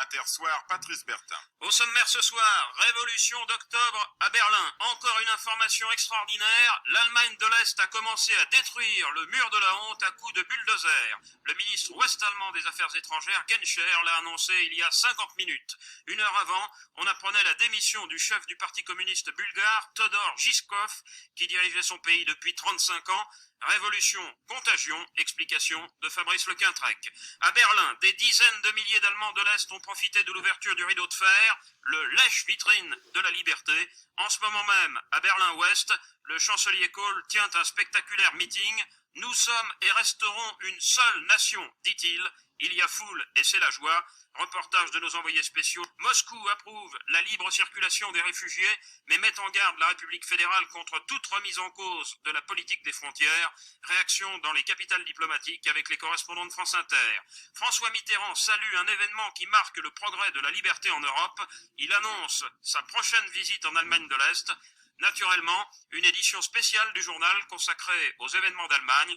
Intersoir, Patrice Bertin. Au sommaire ce soir, révolution d'octobre à Berlin. Encore une information extraordinaire, l'Allemagne de l'Est a commencé à détruire le mur de la honte à coups de bulldozer. Le ministre ouest-allemand des Affaires étrangères, Genscher, l'a annoncé il y a 50 minutes. Une heure avant, on apprenait la démission du chef du parti communiste bulgare, Todor Zhivkov, qui dirigeait son pays depuis 35 ans. Révolution, contagion, explication de Fabrice Lequintrec. À Berlin, des dizaines de milliers d'Allemands de l'Est ont profité de l'ouverture du rideau de fer, le lèche-vitrine de la liberté. En ce moment même, à Berlin-Ouest, le chancelier Kohl tient un spectaculaire meeting. Nous sommes et resterons une seule nation, dit-il. Il y a foule et c'est la joie. Reportage de nos envoyés spéciaux. Moscou approuve la libre circulation des réfugiés, mais met en garde la République fédérale contre toute remise en cause de la politique des frontières. Réaction dans les capitales diplomatiques avec les correspondants de France Inter. François Mitterrand salue un événement qui marque le progrès de la liberté en Europe. Il annonce sa prochaine visite en Allemagne de l'Est. Naturellement, une édition spéciale du journal consacrée aux événements d'Allemagne.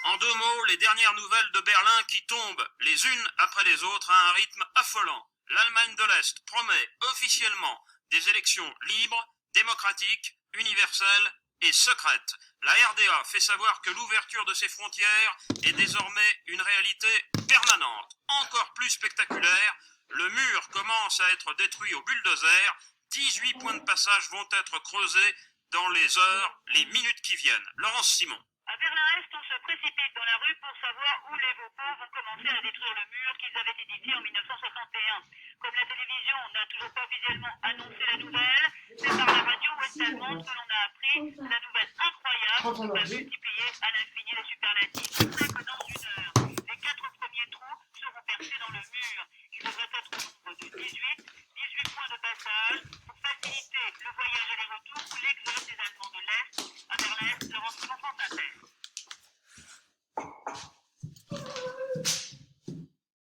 En deux mots, les dernières nouvelles de Berlin qui tombent les unes après les autres à un rythme affolant. L'Allemagne de l'Est promet officiellement des élections libres, démocratiques, universelles et secrètes. La RDA fait savoir que l'ouverture de ses frontières est désormais une réalité permanente. Encore plus spectaculaire, le mur commence à être détruit au bulldozer. 18 points de passage vont être creusés dans les heures, les minutes qui viennent. Laurence Simon. À Berlin-Est, on se précipite dans la rue pour savoir où les Vaucaux vont commencer à détruire le mur qu'ils avaient édifié en 1961. Comme la télévision n'a toujours pas officiellement annoncé la nouvelle, c'est par la radio ouest-allemande que l'on a appris la nouvelle incroyable qui va multiplier à l'infini les superlatifs. C'est que dans une heure, les 4 premiers trous seront percés dans le mur. Il devrait être au nombre de 18 points de passage.